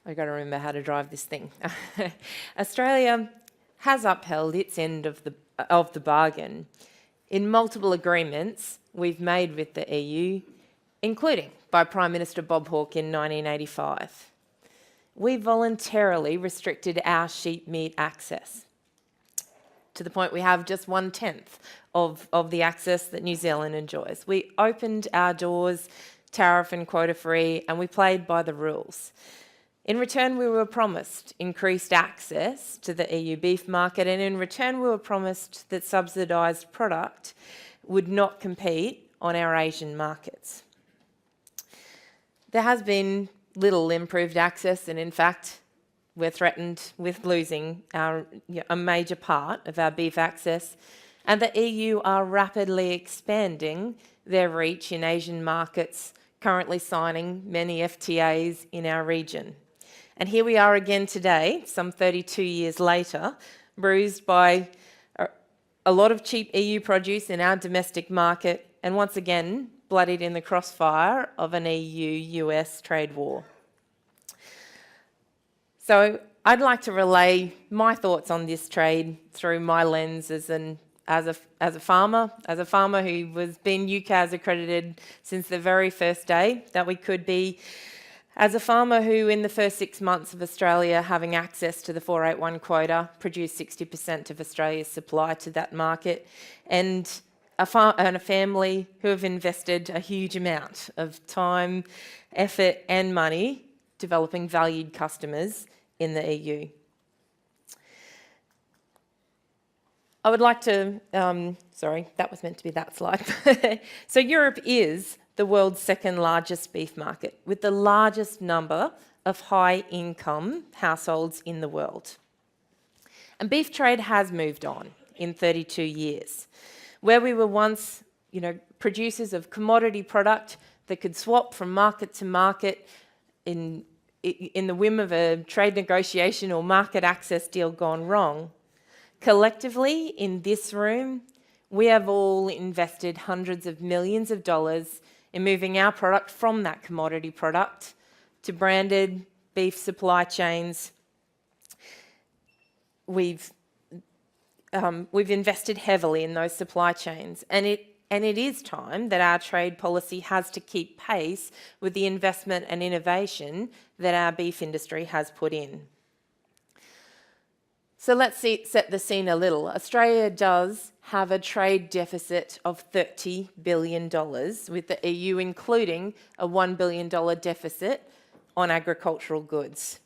I've got to remember how to drive this thing. Australia has upheld its end of the bargain in multiple agreements we've made with the EU, including by Prime Minister Bob Hawke in 1985. We voluntarily restricted our sheep meat access to the point we have just 1/10 of the access that New Zealand enjoys. We opened our doors tariff and quota free, and we played by the rules. In return, we were promised increased access to the EU beef market, and in return, we were promised that subsidised product would not compete on our Asian markets. There has been little improved access, and in fact, we're threatened with losing a major part of our beef access, and the EU are rapidly expanding their reach in Asian markets, currently signing many FTAs in our region. And here we are again today, some 32 years later, bruised by a lot of cheap EU produce in our domestic market, and once again, bloodied in the crossfire of an EU-US trade war. So I'd like to relay my thoughts on this trade through my lens as a farmer who has been UCAS accredited since the very first day that we could be, as a farmer who in the first 6 months of Australia having access to the 481 quota produced 60% of Australia's supply to that market, and a family who have invested a huge amount of time, effort and money developing valued customers in the EU. I would like to, sorry, that was meant to be that slide. So Europe is the world's second largest beef market, with the largest number of high-income households in the world. And beef trade has moved on in 32 years. Where we were once, producers of commodity product that could swap from market to market in the whim of a trade negotiation or market access deal gone wrong, collectively in this room, we have all invested hundreds of millions of dollars in moving our product from that commodity product to branded beef supply chains. We've invested heavily in those supply chains, and it is time that our trade policy has to keep pace with the investment and innovation that our beef industry has put in. So let's set the scene a little. Australia does have a trade deficit of $30 billion, with the EU including a $1 billion deficit on agricultural goods.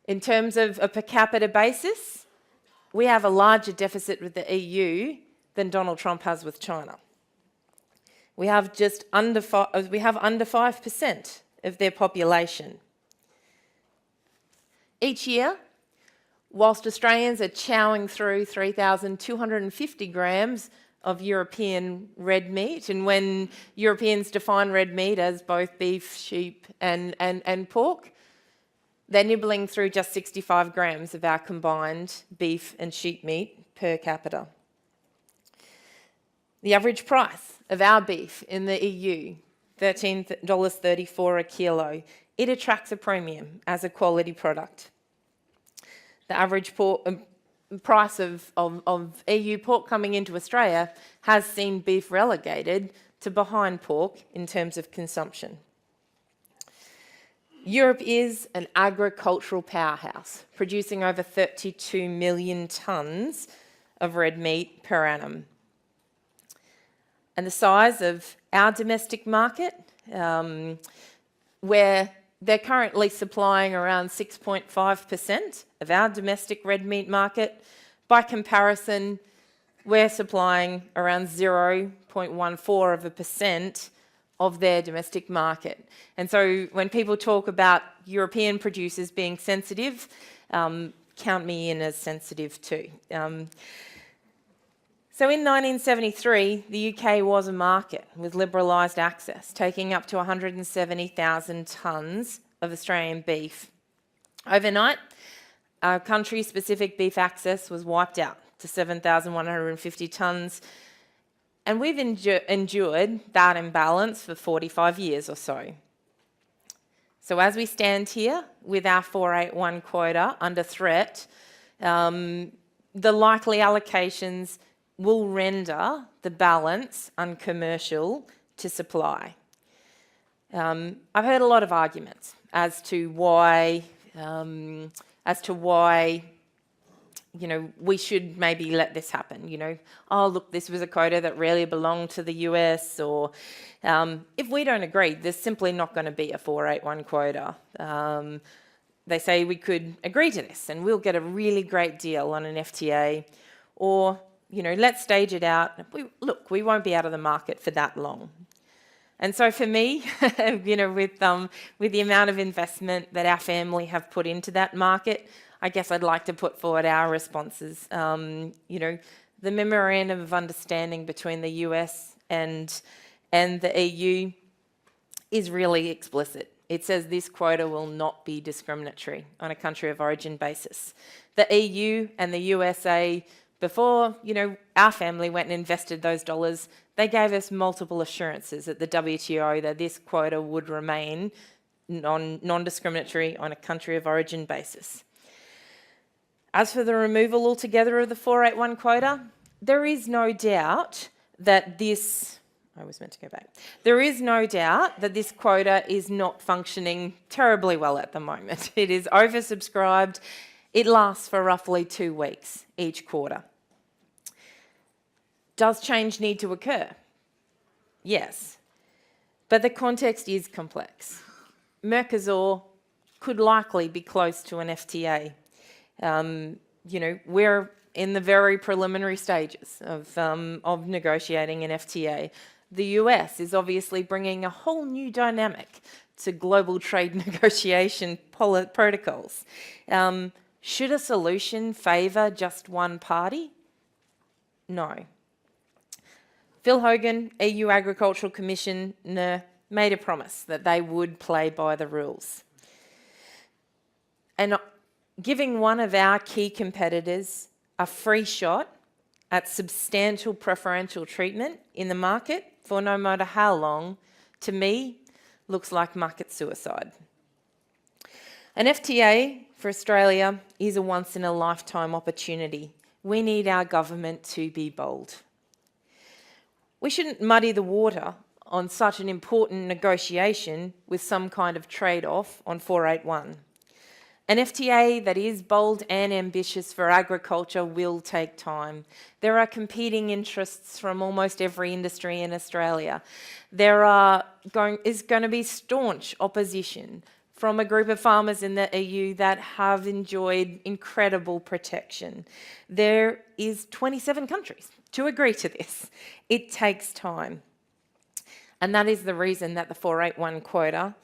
In terms of a per capita basis, we have a larger deficit with the EU than Donald Trump has with China. We have under 5% of their population. Each year, whilst Australians are chowing through 3,250 grams of European red meat, and when Europeans define red meat as both beef, sheep and pork, they're nibbling through just 65 grams of our combined beef and sheep meat per capita. The average price of our beef in the EU, $13.34 a kilo. It attracts a premium as a quality product. The average price of EU pork coming into Australia has seen beef relegated to behind pork in terms of consumption. Europe is an agricultural powerhouse, producing over 32 million tonnes of red meat per annum. And the size of our domestic market, where they're currently supplying around 6.5% of our domestic red meat market. By comparison, we're supplying around 0.14% of their domestic market. And so when people talk about European producers being sensitive, count me in as sensitive too. So in 1973, the UK was a market with liberalised access, taking up to 170,000 tonnes of Australian beef. Overnight, our country-specific beef access was wiped out to 7,150 tonnes, and we've endured that imbalance for 45 years or so. So as we stand here with our 481 quota under threat, the likely allocations will render the balance uncommercial to supply. I've heard a lot of arguments as to why we should maybe let this happen. Oh, look, this was a quota that really belonged to the US, or if we don't agree, there's simply not going to be a 481 quota. They say we could agree to this and we'll get a really great deal on an FTA, or, let's stage it out. We won't be out of the market for that long. And so for me, with the amount of investment that our family have put into that market, I guess I'd like to put forward our responses. The memorandum of understanding between the US and the EU is really explicit. It says this quota will not be discriminatory on a country of origin basis. The EU and the USA, before our family went and invested those dollars, they gave us multiple assurances at the WTO that this quota would remain non-discriminatory on a country of origin basis. As for the removal altogether of the 481 quota, there is no doubt that this quota is not functioning terribly well at the moment. It is oversubscribed. It lasts for roughly 2 weeks each quarter. Does change need to occur? Yes. But the context is complex. Mercosur could likely be close to an FTA. We're in the very preliminary stages of negotiating an FTA. The US is obviously bringing a whole new dynamic to global trade negotiation protocols. Should a solution favour just one party? No. Phil Hogan, EU Agricultural Commissioner, made a promise that they would play by the rules. And giving one of our key competitors a free shot at substantial preferential treatment in the market for no matter how long, to me, looks like market suicide. An FTA for Australia is a once-in-a-lifetime opportunity. We need our government to be bold. We shouldn't muddy the water on such an important negotiation with some kind of trade-off on 481. An FTA that is bold and ambitious for agriculture will take time. There are competing interests from almost every industry in Australia. There is going to be staunch opposition from a group of farmers in the EU that have enjoyed incredible protection. There is 27 countries to agree to this. It takes time. And that is the reason that the 481 quota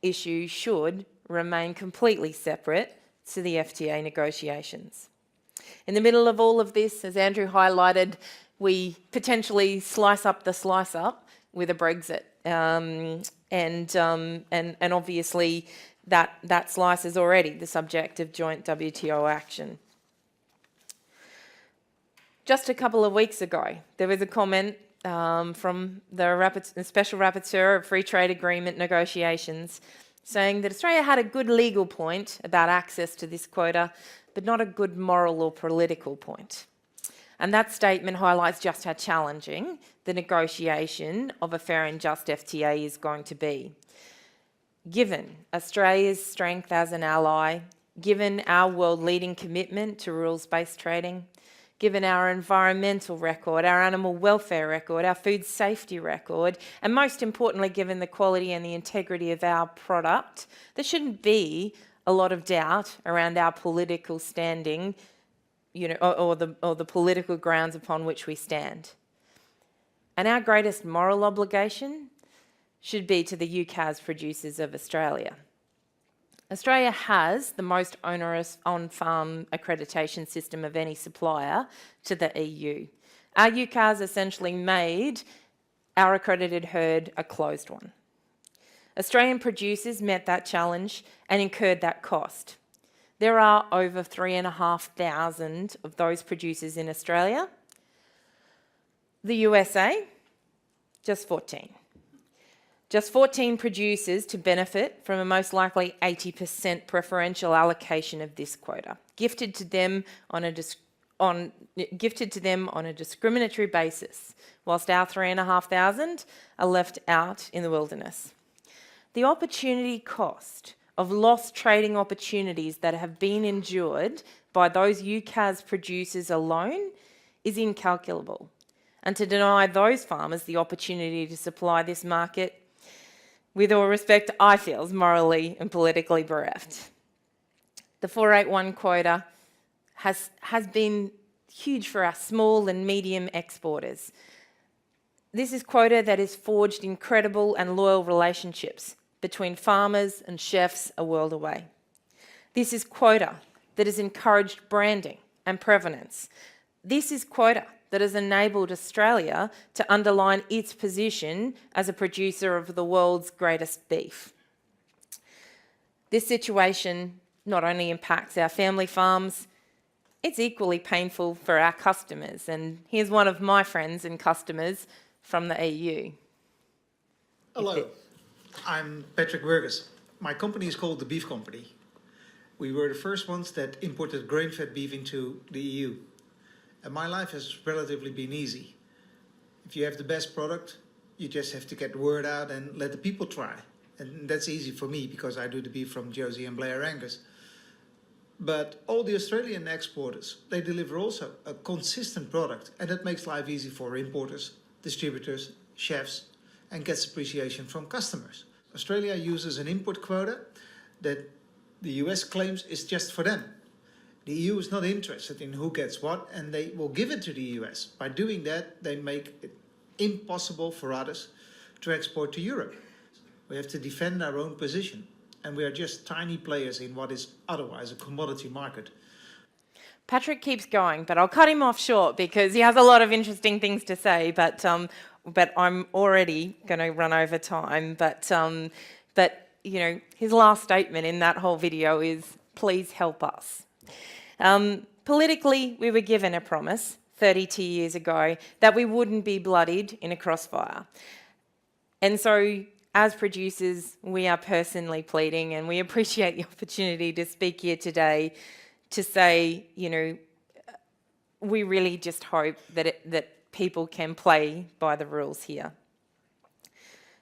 issue should remain completely separate to the FTA negotiations. In the middle of all of this, as Andrew highlighted, we potentially slice up the slice up with a Brexit. And obviously that slice is already the subject of joint WTO action. Just a couple of weeks ago, there was a comment from the Special Rapporteur of Free Trade Agreement negotiations saying that Australia had a good legal point about access to this quota, but not a good moral or political point. And that statement highlights just how challenging the negotiation of a fair and just FTA is going to be. Given Australia's strength as an ally, given our world-leading commitment to rules-based trading, given our environmental record, our animal welfare record, our food safety record, and most importantly, given the quality and the integrity of our product, there shouldn't be a lot of doubt around our political standing, or the political grounds upon which we stand. And our greatest moral obligation should be to the UCAS producers of Australia. Australia has the most onerous on-farm accreditation system of any supplier to the EU. Our UCAS essentially made our accredited herd a closed one. Australian producers met that challenge and incurred that cost. There are over 3,500 of those producers in Australia. The USA, just 14. Just 14 producers to benefit from a most likely 80% preferential allocation of this quota, gifted to them on a discriminatory basis, whilst our 3,500 are left out in the wilderness. The opportunity cost of lost trading opportunities that have been endured by those UCAS producers alone is incalculable. And to deny those farmers the opportunity to supply this market, with all respect, I feel is morally and politically bereft. The 481 quota has been huge for our small and medium exporters. This is quota that has forged incredible and loyal relationships between farmers and chefs a world away. This is quota that has encouraged branding and provenance. This is quota that has enabled Australia to underline its position as a producer of the world's greatest beef. This situation not only impacts our family farms, it's equally painful for our customers. And here's one of my friends and customers from the EU. Hello, I'm Patrick Burgess. My company is called the Beef Company. We were the first ones that imported grain-fed beef into the EU. And my life has relatively been easy. If you have the best product, you just have to get the word out and let the people try. And that's easy for me because I do the beef from Josie and Angus. But all the Australian exporters, they deliver also a consistent product, and that makes life easy for importers, distributors, chefs, and gets appreciation from customers. Australia uses an import quota that the US claims is just for them. The EU is not interested in who gets what, and they will give it to the US. By doing that, they make it impossible for others to export to Europe. We have to defend our own position, and we are just tiny players in what is otherwise a commodity market. Patrick keeps going, but I'll cut him off short because he has a lot of interesting things to say, but I'm already going to run over time. But you know, his last statement in that whole video is, please help us. Politically, we were given a promise 32 years ago that we wouldn't be bloodied in a crossfire. And so, as producers, we are personally pleading, and we appreciate the opportunity to speak here today to say, you know, we really just hope that people can play by the rules here.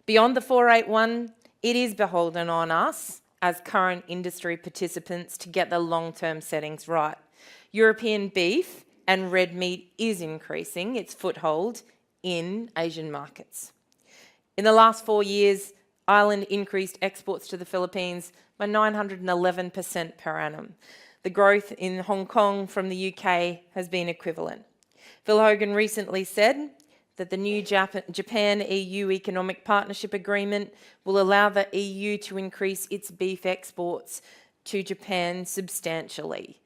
Beyond the 481, it is beholden on us as current industry participants to get the long-term settings right. European beef and red meat is increasing its foothold in Asian markets. In the last 4 years, Ireland increased exports to the Philippines by 911% per annum. The growth in Hong Kong from the UK has been equivalent. Phil Hogan recently said that the new Japan-EU Economic Partnership Agreement will allow the EU to increase its beef exports to Japan substantially.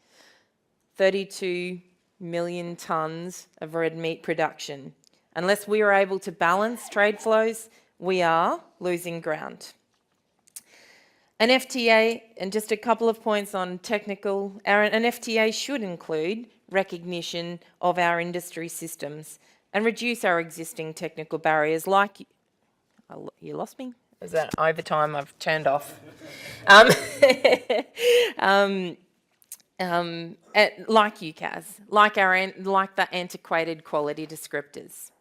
32 million tonnes of red meat production. Unless we are able to balance trade flows, we are losing ground. An FTA, and just a couple of points on technical, an FTA should include recognition of our industry systems and reduce our existing technical barriers like... You lost me? Is that overtime I've turned off? Like UCAS, like the antiquated quality descriptors.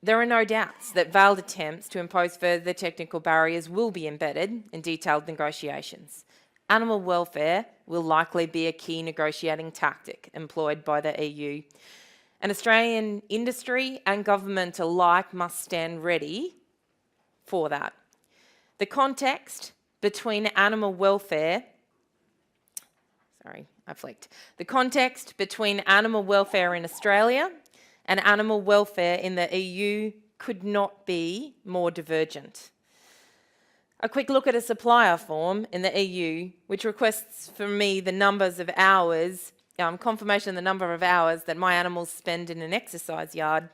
There are no doubts that veiled attempts to impose further technical barriers will be embedded in detailed negotiations. Animal welfare will likely be a key negotiating tactic employed by the EU. And Australian industry and government alike must stand ready for that. The context between animal welfare... The context between animal welfare in Australia and animal welfare in the EU could not be more divergent. A quick look at a supplier form in the EU, which requests from me the numbers of hours, confirmation of the number of hours that my animals spend in an exercise yard,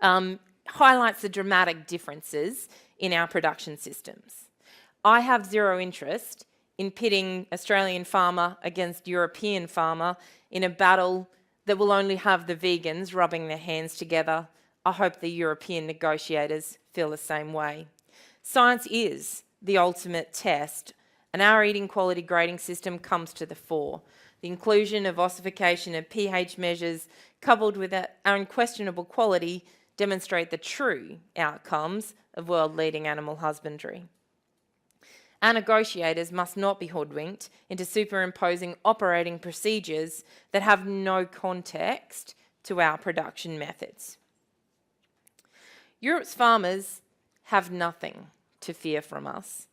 highlights the dramatic differences in our production systems. I have zero interest in pitting Australian farmer against European farmer in a battle that will only have the vegans rubbing their hands together I hope the European negotiators feel the same way. Science is the ultimate test, and our eating quality grading system comes to the fore. The inclusion of ossification and pH measures, coupled with our unquestionable quality, demonstrate the true outcomes of world-leading animal husbandry. Our negotiators must not be hoodwinked into superimposing operating procedures that have no context to our production methods. Europe's farmers have nothing to fear from us.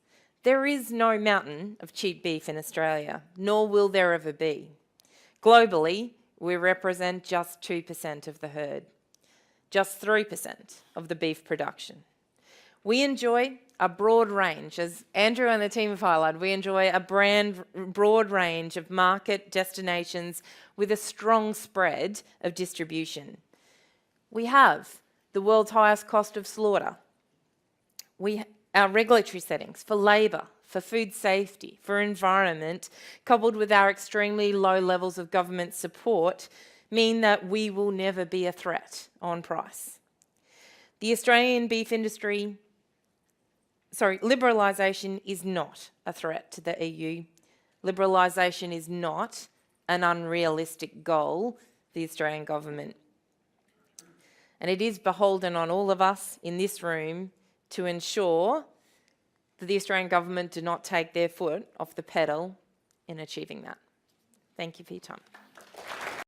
There is no mountain of cheap beef in Australia, nor will there ever be. Globally, we represent just 2% of the herd, just 3% of the beef production. We enjoy a broad range, as Andrew and the team have highlighted, we enjoy a broad range of market destinations with a strong spread of distribution. We have the world's highest cost of slaughter. Our regulatory settings for labour, for food safety, for environment, coupled with our extremely low levels of government support, mean that we will never be a threat on price. The Australian beef industry, liberalisation is not a threat to the EU. Liberalisation is not an unrealistic goal for the Australian government. And it is beholden on all of us in this room to ensure that the Australian government do not take their foot off the pedal in achieving that. Thank you for your time.